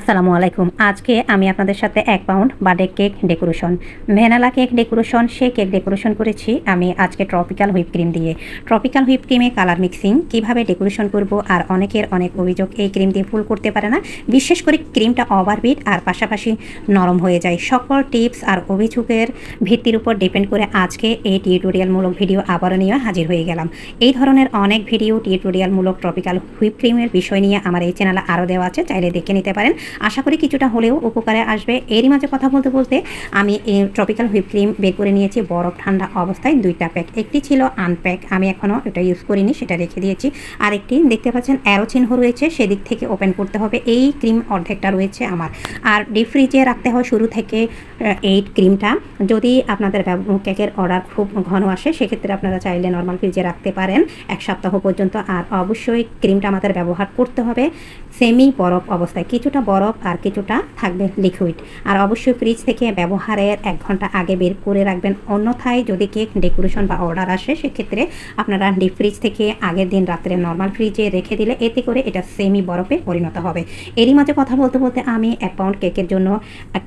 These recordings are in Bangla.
আসসালামু আলাইকুম। আজকে আমি আপনাদের সাথে 1 pound birthday cake decoration, vanilla cake decoration, সেই কেক ডেকোরেশন করেছি আমি আজকে ট্রপিক্যাল হুইপ ক্রিম দিয়ে। ট্রপিক্যাল হুইপ ক্রিমে কালার মিক্সিং কিভাবে ডেকোরেশন করব, আর অনেকের অনেক অভিযোগ এই ক্রিম দিয়ে ফুল করতে পারে না, বিশেষ করে ক্রিমটা ওভারবিট আর পাশাপাশি নরম হয়ে যায়। সকল টিপস আর অভিযোগের ভিত্তির উপর ডিপেন্ড করে আজকে এই টিউটোরিয়ালমূলক ভিডিও আবারও নিয়ে হাজির হয়ে গেলাম। এই ধরনের অনেক ভিডিও টিউটোরিয়ালমূলক ট্রপিক্যাল হুইপ ক্রিমের বিষয় নিয়ে আমার এই চ্যানেলে আরও দেওয়া আছে, চাইলে দেখে নিতে পারেন। আশা করি কিছুটা হলেও উপকারে আসবে। এরই মাঝে কথা বলতে বলতে আমি এই ট্রপিক্যাল হুইপ ক্রিম বের করে নিয়েছি বরফ ঠান্ডা অবস্থায় 2টা প্যাক। একটি ছিল আনপ্যাক, আমি এখনও এটা ইউজ করিনি, সেটা রেখে দিয়েছি। আরেকটি দেখতে পাচ্ছেন অ্যারো চিহ্ন রয়েছে, সেদিক থেকে ওপেন করতে হবে। এই ক্রিম অর্ধেকটা রয়েছে আমার। আর ডিপ ফ্রিজে রাখতে হয় শুরু থেকে এই ক্রিমটা। যদি আপনাদের কেকের অর্ডার খুব ঘন আসে সেক্ষেত্রে আপনারা চাইলে নর্মাল ফ্রিজে রাখতে পারেন 1 সপ্তাহ পর্যন্ত। আর অবশ্যই ক্রিমটা আমাদের ব্যবহার করতে হবে সেমি বরফ অবস্থায়, কিছুটা বরফ আর কিছুটা থাকবে লিকুইড। আর অবশ্যই ফ্রিজ থেকে ব্যবহারের 1 ঘন্টা আগে বের করে রাখবেন। অন্যথায় যদি কেক ডেকোরেশন বা অর্ডার আসে সেক্ষেত্রে আপনারা ডিপ ফ্রিজ থেকে আগের দিন রাত্রে নর্মাল ফ্রিজে রেখে দিলে এতে করে এটা সেমি বরফে পরিণত হবে। এরই মাঝে কথা বলতে বলতে আমি 1 পাউন্ড কেকের জন্য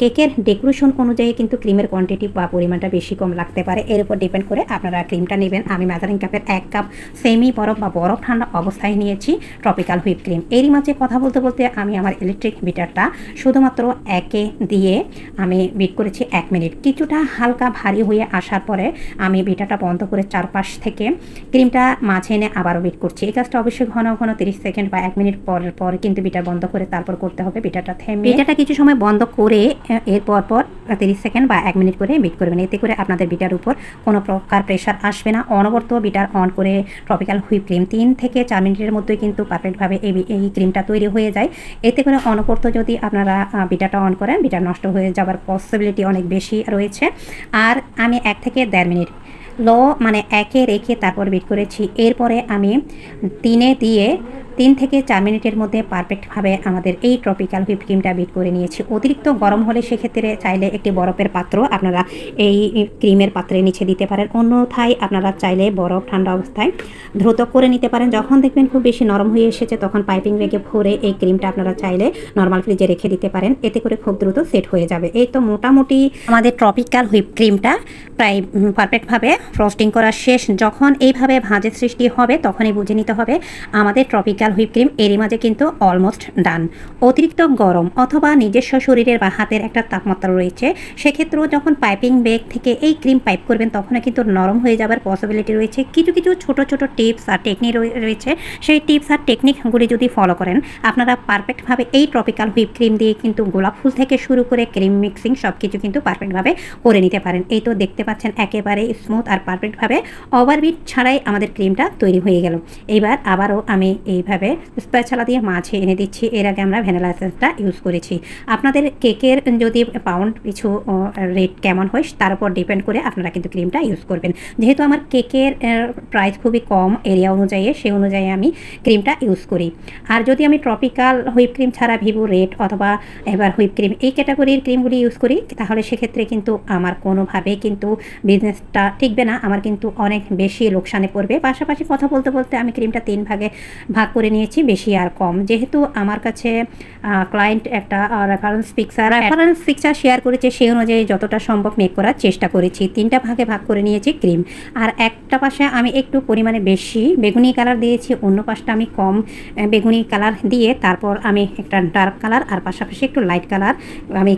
কেকের ডেকোরেশন অনুযায়ী কিন্তু ক্রিমের কোয়ান্টিটি বা পরিমাণটা বেশি কম লাগতে পারে, এর উপর ডিপেন্ড করে আপনারা ক্রিমটা নেবেন। আমি মেজারিং কাপের 1 কাপ সেমি বরফ বা বরফ ঠান্ডা অবস্থায় নিয়েছি ট্রপিক্যাল হুইপ ক্রিম। এরই মাঝে কথা বলতে বলতে আমি আমার ইলেকট্রিক বিটারটা শুধুমাত্র একে দিয়ে আমি বিট করেছি 1 মিনিট। কিছুটা হালকা ভারী হয়ে আসার পরে আমি বিটারটা বন্ধ করে চারপাশ থেকে ক্রিমটা মাঝে এনে আবারও বিট করছি। এই কাজটা অবশ্যই ঘন ঘন 30 সেকেন্ড বা 1 মিনিট পর কিন্তু বিটার বন্ধ করে তারপর করতে হবে। বিটারটা থেমে বিটারটা কিছু সময় বন্ধ করে এর পর 30 সেকেন্ড বা 1 মিনিট করে বিট করবেন। এতে করে আপনাদের বিটার উপর কোনো প্রকার প্রেশার আসবে না। অনবরত বিটার অন করে ট্রপিক্যাল হুইপ ক্রিম 3 থেকে 4 মিনিটের মধ্যে কিন্তু পারফেক্টভাবে এই ক্রিমটা তৈরি হয়ে যায়। এতে করে অনবরত যদি আপনারা বিটারটা অন করেন, বিটার নষ্ট হয়ে যাওয়ার পসিবিলিটি অনেক বেশি রয়েছে। আর আমি 1 থেকে 1.5 মিনিট লো মানে 1-এ রেখে তারপর বিট করেছি। এরপরে আমি 3-এ দিয়ে 3 থেকে 4 মিনিটের মধ্যে পারফেক্টভাবে আমাদের এই ট্রপিক্যাল হুইপ ক্রিমটা বিট করে নিয়েছি। অতিরিক্ত গরম হলে সেক্ষেত্রে চাইলে একটি বরফের পাত্র আপনারা এই ক্রিমের পাত্রের নিচে দিতে পারেন। অন্যথায় আপনারা চাইলে বরফ ঠান্ডা অবস্থায় দ্রুত করে নিতে পারেন। যখন দেখবেন খুব বেশি নরম হয়ে এসেছে তখন পাইপিং ব্যাগে ভরে এই ক্রিমটা আপনারা চাইলে নর্মাল ফ্রিজে রেখে দিতে পারেন, এতে করে খুব দ্রুত সেট হয়ে যাবে। এই তো মোটামুটি আমাদের ট্রপিক্যাল হুইপ ক্রিমটা প্রায় পারফেক্টভাবে ফ্রস্টিং করা শেষ। যখন এইভাবে ভাঁজের সৃষ্টি হবে তখনই বুঝে নিতে হবে আমাদের ট্রপিক্যাল হুইপ ক্রিম এরই মাঝে কিন্তু অলমোস্ট ডান। অতিরিক্ত গরম অথবা নিজস্ব শরীরের বা হাতের একটা তাপমাত্রা রয়েছে, সেক্ষেত্রেও যখন পাইপিং ব্যাগ থেকে এই ক্রিম পাইপ করবেন তখনও কিন্তু নরম হয়ে যাবার পসিবিলিটি রয়েছে। কিছু কিছু ছোট ছোট টিপস আর টেকনিক রয়েছে, সেই টিপস আর টেকনিকগুলি যদি ফলো করেন আপনারা পারফেক্টভাবে এই ট্রপিক্যাল হুইপ ক্রিম দিয়ে কিন্তু গোলাপ ফুল থেকে শুরু করে ক্রিম মিক্সিং সব কিছু কিন্তু পারফেক্টভাবে করে নিতে পারেন। এই তো দেখতে পাচ্ছেন একেবারে স্মুথ আর পারফেক্টভাবে ওভারবিট ছাড়াই আমাদের ক্রিমটা তৈরি হয়ে গেল। এইবার আবারও আমি এইভাবে স্প্যাচুলা দিয়ে মাঝে এনে দিচ্ছি। এর আগে আমরা ভ্যানিলা এসেন্সটা ইউজ করেছি। আপনাদের কেকের যদি পাউন্ড পিছু রেট কেমন হয় তার উপর ডিপেন্ড করে আপনারা কিন্তু ক্রিমটা ইউজ করবেন। যেহেতু আমার কেকের প্রাইস খুবই কম এরিয়া অনুযায়ী, সেই অনুযায়ী আমি ক্রিমটা ইউজ করি। আর যদি আমি ট্রপিক্যাল হুইপ ক্রিম ছাড়া ভিভো রেড অথবা এবার হুইপ ক্রিম এই ক্যাটাগরির ক্রিমগুলি ইউজ করি, তাহলে সেক্ষেত্রে কিন্তু আমার কোনোভাবেই কিন্তু বিজনেসটা টিকবে না, আমার কিন্তু অনেক বেশি লোকসানে পড়বে। পাশাপাশি কথা বলতে বলতে আমি ক্রিমটা 3 ভাগে ভাগ করে নিয়েছি, বেশি আর কম। যেহেতু আমার কাছে ক্লায়েন্ট একটা রেফারেন্স পিকচার শেয়ার করেছে, সেই অনুযায়ী যতটা সম্ভব মেক করার চেষ্টা করেছি। 3টা ভাগে ভাগ করে নিয়েছি ক্রিম। আর একটা পাশে আমি একটু পরিমাণে বেশি বেগুনি কালার দিয়েছি, অন্য পাশটা আমি কম বেগুনি কালার দিয়ে তারপর আমি একটা ডার্ক কালার আর পাশাপাশি একটু লাইট কালার আমি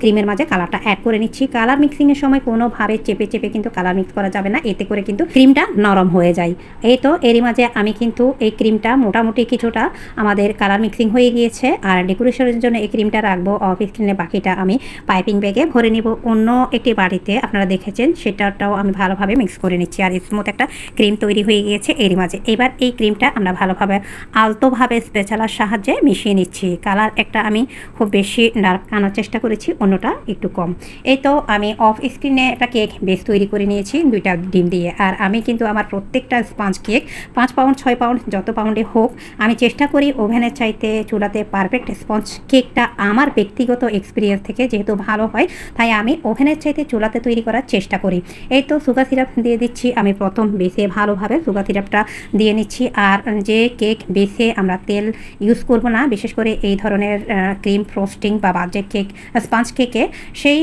ক্রিমের মাঝে কালারটা অ্যাড করে নিচ্ছি। কালার মিক্সিংয়ের সময় কোনোভাবে চেপে চেপে কিন্তু কালার মিক্স করা যাবে না, এতে করে কিন্তু ক্রিমটা নরম হয়ে যায়। এই তো এরই মাঝে আমি কিন্তু এই ক্রিমটা মোটামুটি কিছুটা আমাদের কালার মিক্সিং হয়ে গিয়েছে। আর ডেকোরেশনের জন্য এই ক্রিমটা রাখবো অফ স্ক্রিনে, বাকিটা আমি পাইপিং ব্যাগে ভরে নিব। অন্য একটি বাড়িতে আপনারা দেখেছেন সেটাটাও আমি ভালোভাবে মিক্স করে নিচ্ছি। আর স্মুথ একটা ক্রিম তৈরি হয়ে গিয়েছে এরই মাঝে। এবার এই ক্রিমটা আমরা ভালোভাবে আলতোভাবে স্প্যাচুলার সাহায্যে মিশিয়ে নিচ্ছি। কালার একটা আমি খুব বেশি ডার্ক আনার চেষ্টা করেছি, অন্যটা একটু কম। এই তো আমি অফ স্ক্রিনে একটা কেক বেস তৈরি করে নিয়েছি 2টা ডিম দিয়ে। আর আমি কিন্তু আমার প্রত্যেকটা স্পঞ্জ কেক 5 পাউন্ড 6 পাউন্ড যত পাউন্ড রাউন্ডে হোক, আমি চেষ্টা করি ওভেনের চাইতে চুলাতে পারফেক্ট স্পঞ্জ কেকটা আমার ব্যক্তিগত এক্সপিরিয়েন্স থেকে যেহেতু ভালো হয়, তাই আমি ওভেনের চাইতে চুলাতে তৈরি করার চেষ্টা করি। এই তো সুগার সিরাপ দিয়ে দিচ্ছি, আমি প্রথম বেসে ভালোভাবে সুগার সিরাপটা দিয়ে নিচ্ছি। আর যে কেক বেসে আমরা তেল ইউজ করব না, বিশেষ করে এই ধরনের ক্রিম ফ্রস্টিং বা বাজে কেক স্পঞ্জ কেকে, সেই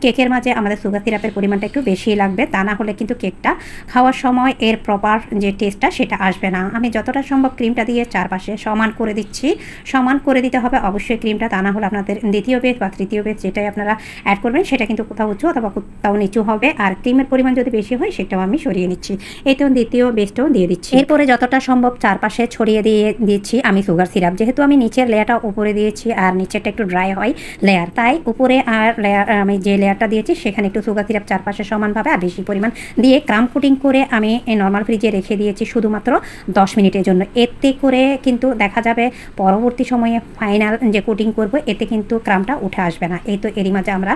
কেকের মাঝে আমাদের সুগার সিরাপের পরিমাণটা একটু বেশি লাগবে, তা না হলে কিন্তু কেকটা খাওয়ার সময় এর প্রপার যে টেস্টটা সেটা আসবে না। আমি যতটা সম্ভব ক্রিমটা দিয়ে চারপাশে সমান করে দিচ্ছি। সমান করে দিতে হবে অবশ্যই ক্রিমটা, তা না হলে আপনাদের দ্বিতীয় বেস বা তৃতীয় বেস যেটাই আপনারা অ্যাড করবেন সেটা কিন্তু কোথাও উঁচু অথবা কোথাও নিচু হবে। আর ক্রিমের পরিমাণ যদি বেশি হয় সেটাও আমি সরিয়ে নিচ্ছি। এই তো দ্বিতীয় বেসটাও দিয়ে দিচ্ছি। এরপরে যতটা সম্ভব চারপাশে ছড়িয়ে দিয়ে দিচ্ছি আমি সুগার সিরাপ। যেহেতু আমি নিচের লেয়ারটা উপরে দিয়েছি আর নিচেরটা একটু ড্রাই হয় লেয়ার, তাই উপরে আর লেয়ার আমি যে লেয়ারটা দিয়েছি সেখানে একটু সুগার সিরাপ চারপাশে সমানভাবে আর বেশি পরিমাণ দিয়ে ক্রাম কোটিং করে আমি নর্মাল ফ্রিজে রেখে দিয়েছি শুধুমাত্র 10 মিনিটের জন্য। এতে করে কিন্তু দেখা যাবে পরবর্তী সময়ে ফাইনাল যে কোটিং করব এতে কিন্তু ক্রামটা উঠে আসবে না। এই তো এরই মাঝে আমরা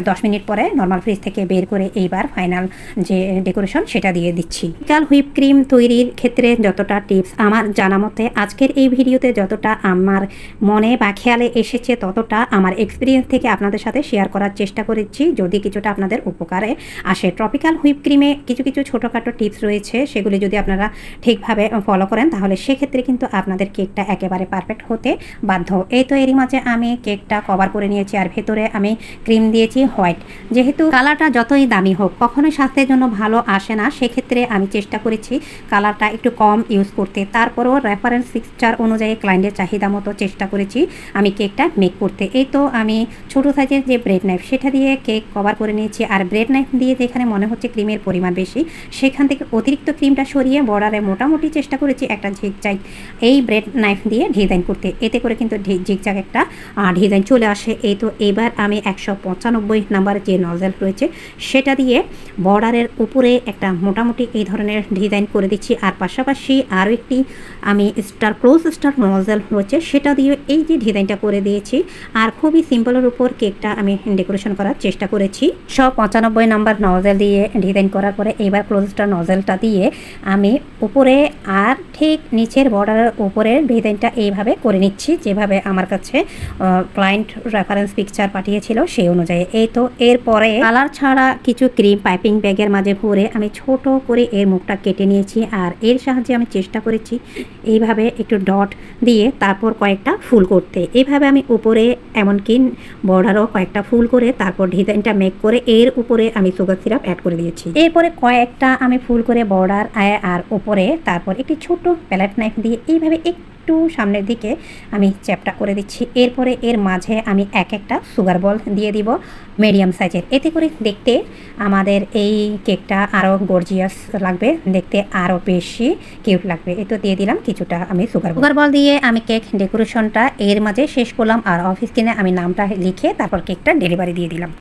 10 মিনিট পরে নর্মাল ফ্রিজ থেকে বের করে এইবার ফাইনাল যে ডেকোরেশন সেটা দিয়ে দিচ্ছি। হুইপ ক্রিম তৈরির ক্ষেত্রে যতটা টিপস আমার জানা মতে আজকের এই ভিডিওতে যতটা আমার মনে বা খেয়ালে এসেছে ততটা আমার এক্সপিরিয়েন্স থেকে আপনাদের সাথে শেয়ার করার চেষ্টা করেছি, যদি কিছুটা আপনাদের উপকারে আসে। ট্রপিক্যাল হুইপ ক্রিমে কিছু কিছু ছোটোখাটো টিপস রয়েছে, সেগুলি যদি আপনারা ঠিকভাবে ফলো করেন তাহলে সেক্ষেত্রে কিন্তু আপনাদের কেকটা একেবারে পারফেক্ট হতে বাধ্য। এই তো এরই মাঝে আমি কেকটা কভার করে নিয়েছি আর ভেতরে আমি ক্রিম দিয়েছি হোয়াইট। যেহেতু কালারটা যতই দামি হোক কখনোই স্বাস্থ্যের জন্য ভালো আসে না, সেক্ষেত্রে আমি চেষ্টা করেছি কালারটা একটু কম ইউজ করতে। তারপরও রেফারেন্স পিকচার অনুযায়ী ক্লায়েন্টের চাহিদা মতো চেষ্টা করেছি আমি কেকটা মেক করতে। এই তো আমি ছোটো সাইজের যে ব্রেড নাইফ সেটা দিয়ে কেক কভার করে নিয়েছি। আর ব্রেড নাইফ দিয়ে যেখানে মনে হচ্ছে ক্রিমের পরিমাণ বেশি সেখান থেকে অতিরিক্ত ক্রিমটা সরিয়ে বর্ডারে মোটামুটি চেষ্টা করেছি একটা ঝিকঝাক এই ব্রেড নাইফ দিয়ে ডিজাইন করতে। এতে করে কিন্তু ঝিকঝাক একটা ডিজাইন চলে আসে। এই তো এবার আমি 195 নাম্বার যে নজেল রয়েছে সেটা দিয়ে বর্ডারের উপরে একটা মোটামুটি এই ধরনের ডিজাইন করে দিচ্ছি। আর পাশাপাশি আরও একটি আমি ক্লোজ স্টার নজেল রয়েছে সেটা দিয়ে এই যে ডিজাইনটা করে দিয়েছি। আর খুবই সিম্পলের উপর কেকটা আমি ডেকোরেশন করার চেষ্টা করেছি। সব 95 নাম্বার নজেল দিয়ে ডিজাইন করার পরে এবার ক্লোজ স্টার নজেলটা দিয়ে আমি উপরে আর ঠিক নিচের বর্ডারের উপরের ডিজাইনটা এইভাবে করে নিচ্ছি, যেভাবে আমার কাছে ক্লায়েন্ট রেফারেন্স পিকচার পাঠিয়েছিল সেই অনুযায়ী। এই তো এরপরে কালার ছাড়া কিছু ক্রিম পাইপিং ব্যাগের মাঝে ভরে আমি ছোট করে এর মুখটা কেটে নিয়েছি। আর এর সাহায্যে আমি চেষ্টা করেছি এইভাবে একটু ডট দিয়ে তারপর কয়েকটা ফুল করতে। এইভাবে আমি উপরে এমনকি বর্ডারও কয়েকটা ফুল করে তারপর ডিজাইনটা মেক করে এর উপরে আমি সুগার সিরাপ অ্যাড করে দিয়েছি। এরপরে কয়েকটা আমি ফুল করে বর্ডার আর উপরে তারপর একটি ছোট প্যালেট নাইফ দিয়ে এইভাবে একটু সামনের দিকে আমি চ্যাপটা করে দিচ্ছি। এরপরে এর মাঝে আমি একটা সুগার বল দিয়ে দিব মিডিয়াম সাইজের। এতে করে দেখতে আমাদের এই কেকটা আরও গর্জিয়াস লাগবে, দেখতে আরও বেশি কিউট লাগবে। এই তো দিয়ে দিলাম কিছুটা আমি সুগার বল দিয়ে আমি কেক ডেকোরেশনটা এর মাঝে শেষ করলাম। আর অফিস কিনে আমি নামটা লিখে তারপর কেকটা ডেলিভারি দিয়ে দিলাম।